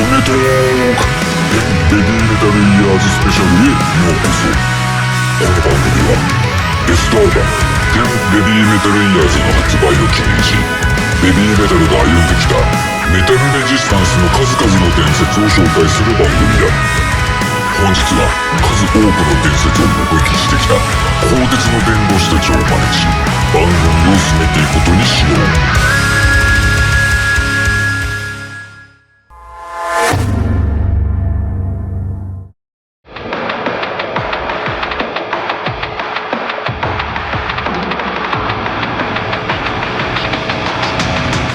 メトークベビーメタルイヤーズスペシャルへようこそ。この番組はベストアルバム10ベビーメタルイヤーズの発売を記念し、ベビーメタルが歩んできたメタルレジスタンスの数々の伝説を紹介する番組だ。本日は数多くの伝説を目撃してきた鋼鉄の弁護士たちをお招きし、番組を進めていくことにしよう。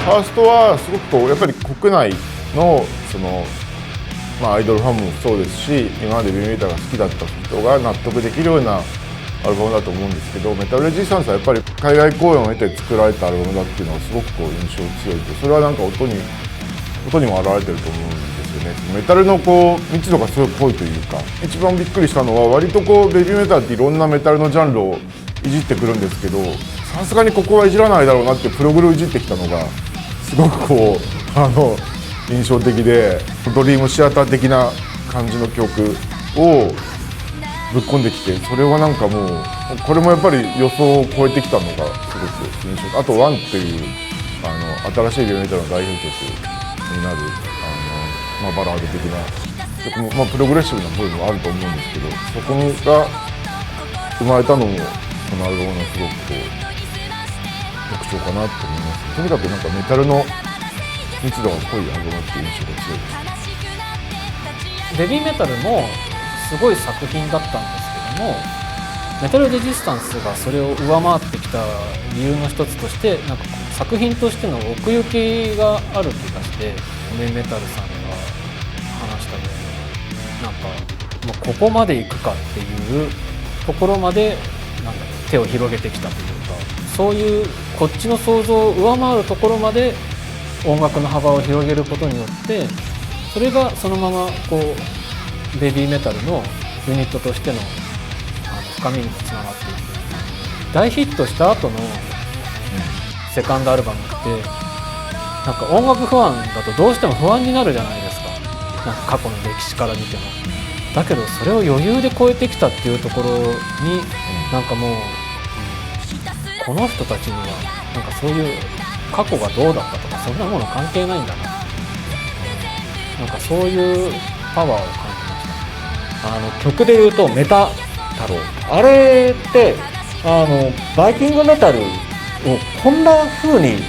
ファーストはすごくやっぱり国内のアイドルファンもそうですし、今までベビーメタルが好きだった人が納得できるようなアルバムだと思うんですけど、メタルレジスタンスはやっぱり海外公演を経て作られたアルバムだっていうのはすごく印象強いと、それはなんか音にも表れてると思うんですよね。メタルの密度がすごく濃いというか、一番びっくりしたのは割とベビーメタルっていろんなメタルのジャンルをいじってくるんですけど、さすがにここはいじらないだろうなってプログルをいじってきたのがすごく印象的で、ドリームシアター的な感じの曲をぶっ込んできて、それはなんかもうこれもやっぱり予想を超えてきたのがすごく印象。あと「ワンっていう新しいベビーメタルの代表曲になるバラード的な曲も、プログレッシブな部分もあると思うんですけど、そこが生まれたのもこのアルバムのすごく特徴かなと思います。とにかくなんかメタルの密度が濃いアルバムっていう印象が強いです。ベビーメタルもすごい作品だったんですけども、メタルレジスタンスがそれを上回ってきた理由の一つとして、なんか作品としての奥行きがある気がして、ベビーメタルさんが話したように、なんかもうここまで行くかっていうところまでなんか手を広げてきたというか、そういうこっちの想像を上回るところまで音楽の幅を広げることによって、それがそのままベビーメタルのユニットとしての深みにもつながっていく。大ヒットした後のセカンドアルバムってなんか音楽ファンだとどうしても不安になるじゃないですか。なんか過去の歴史から見ても。だけどそれを余裕で超えてきたっていうところに、なんかもうこの人たちにはなんかそういう過去がどうだったとかそんなもの関係ないんだな、なんかそういうパワーを感じました。曲で言うとメタ太郎、あれってバイキングメタルをこんな風に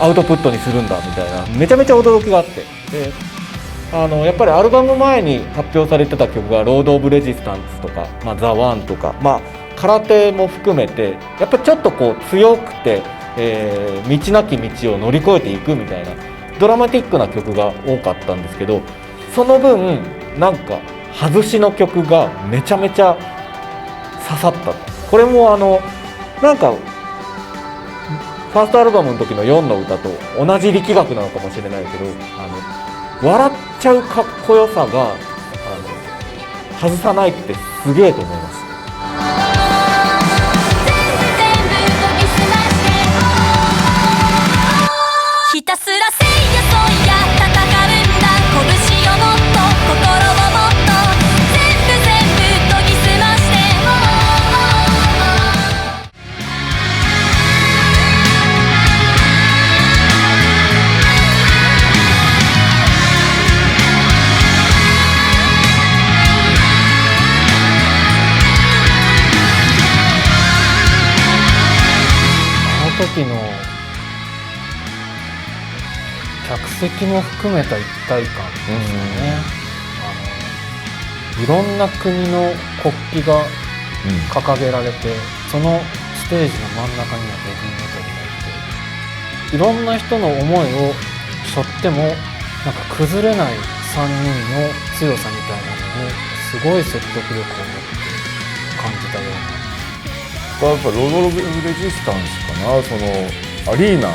アウトプットにするんだみたいな、めちゃめちゃ驚きがあって、でやっぱりアルバム前に発表されてた曲がロード・オブ・レジスタンスとか、ザ・ワンとか、空手も含めてやっぱりちょっと強くて、道なき道を乗り越えていくみたいなドラマティックな曲が多かったんですけど、その分なんか外しの曲がめちゃめちゃ刺さった。これもなんかファーストアルバムの時の4の歌と同じ力学なのかもしれないけど、笑っちゃうかっこよさが外さないってすげえと思います。ひたすらせいやそいや戦うんだ、拳をもっと心をもっと全部研ぎ澄ましてあの時の客席も含めた一体感ですよね。いろんな国の国旗が掲げられて、そのステージの真ん中にはベビーメタルがいて、いろんな人の思いを背負ってもなんか崩れない3人の強さみたいなのをすごい説得力を持って感じたような。やっぱロード・オブ・レジスタンスかな。アリーナ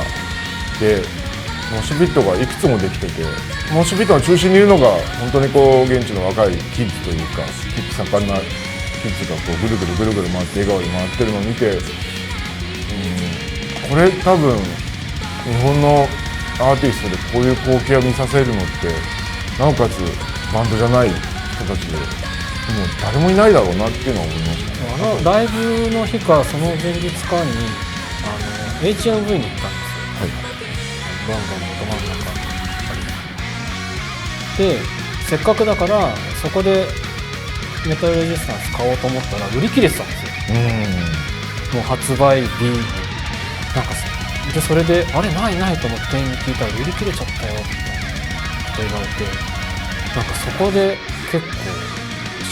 でモシュピットがいくつもできてて、モシュピットの中心にいるのが本当に現地の若いキッズというか、キッズ盛んなキッズがぐるぐるぐるぐる回って笑顔で回ってるのを見て、これ多分日本のアーティストでこういう光景を見させるのってなおかつバンドじゃない人たちで、もう誰もいないだろうなっていうのは思いましたね。ライブの日かその前日かにHMV に行ったんですよ。はい、ロンドンのど真ん中で、せっかくだからそこでメタルレジスタンス買おうと思ったら売り切れてたんですよ。もう発売日になんかで、それであれないないと思って店員に聞いたら売り切れちゃったよって言われて、なんかそこで結構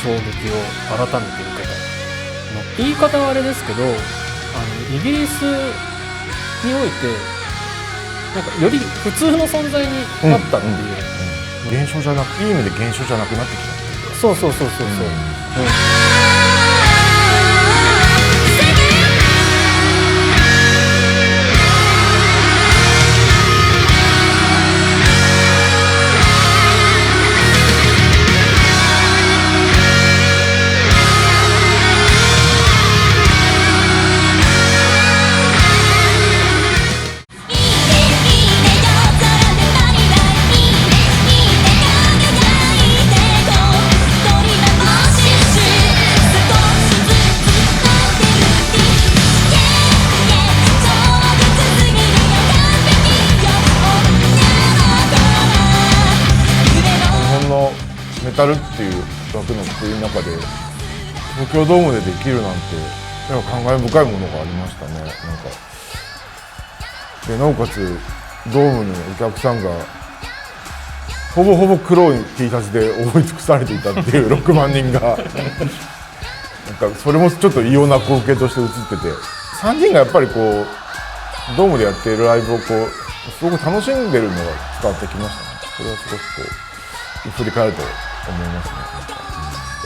衝撃を改めて受けた。言い方はあれですけど、イギリスにおいてなんかより普通の存在になったっていう、現象じゃなく、いい意味で現象じゃなくなってきたっていう。そうそうそうそうそう、メタルっていう枠の作りの中で東京ドームでできるなんてなんか感慨深いものがありましたね。なんかでなおかつドームにお客さんがほぼほぼ黒い T シャツで覆い尽くされていたっていう6万人がなんかそれもちょっと異様な光景として映ってて、3人がやっぱりこうドームでやっているライブをこうすごく楽しんでるのが伝わってきましたね。それはすごくこう振り返ると思いますね。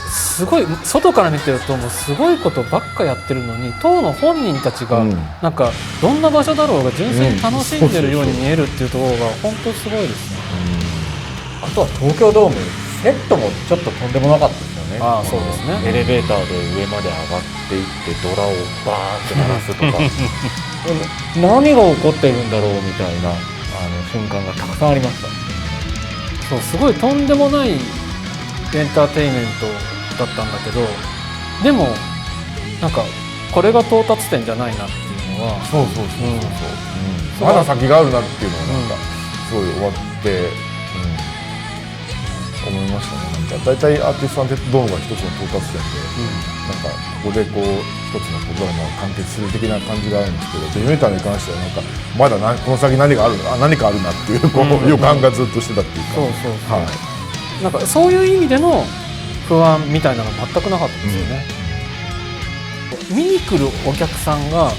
すごい外から見てるともうすごいことばっかやってるのに、当の本人たちがなんかどんな場所だろうが純粋に楽しんでるように見えるっていうところが本当すごいですね。あとは東京ドームセットもちょっととんでもなかったですよね。ああそうですね。エレベーターで上まで上がっていってドラをバーって鳴らすとか何が起こってるんだろうみたいな瞬間がたくさんありました。そう、すごいとんでもないエンターテインメントだったんだけど、でもなんかこれが到達点じゃないなっていうのは、そうまだ先があるなっていうのがなんかすごい終わって、思いましたね。なんか大体アーティストさんってドームが一つの到達点で、なんかここでこう一つのドラマが完結する的な感じがあるんですけど、デビューメーターに関してはなんかまだこの先何かあるなっていうこう予感がずっとしてたっていうか、そうなんかそういう意味での不安みたいなの全くなかったですよね。見に来るお客さんが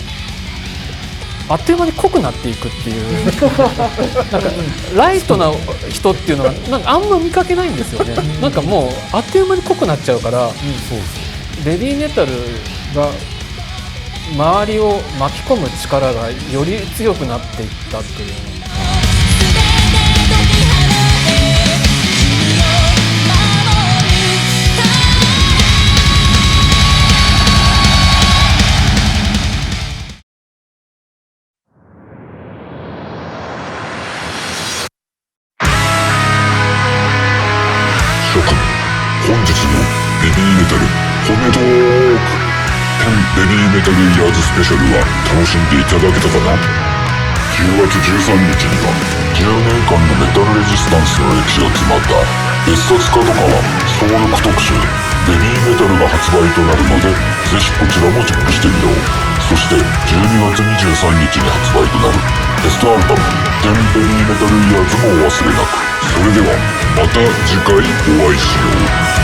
あっという間に濃くなっていくっていうなんかライトな人っていうのがなんかあんま見かけないんですよね。なんかもうあっという間に濃くなっちゃうから、ベビーメタルが周りを巻き込む力がより強くなっていったっていう。本日のベビーメタル褒めトーク10ベビーメタルイヤーズスペシャルは楽しんでいただけたかな。10月13日には10年間のメタルレジスタンスの歴史が詰まった別冊角川総力特集ベビーメタルが発売となるので、ぜひこちらもチェックしてみよう。そして12月23日に発売となるベストアルバム10ベビーメタルイヤーズもお忘れなく。それではまた次回お会いしよう。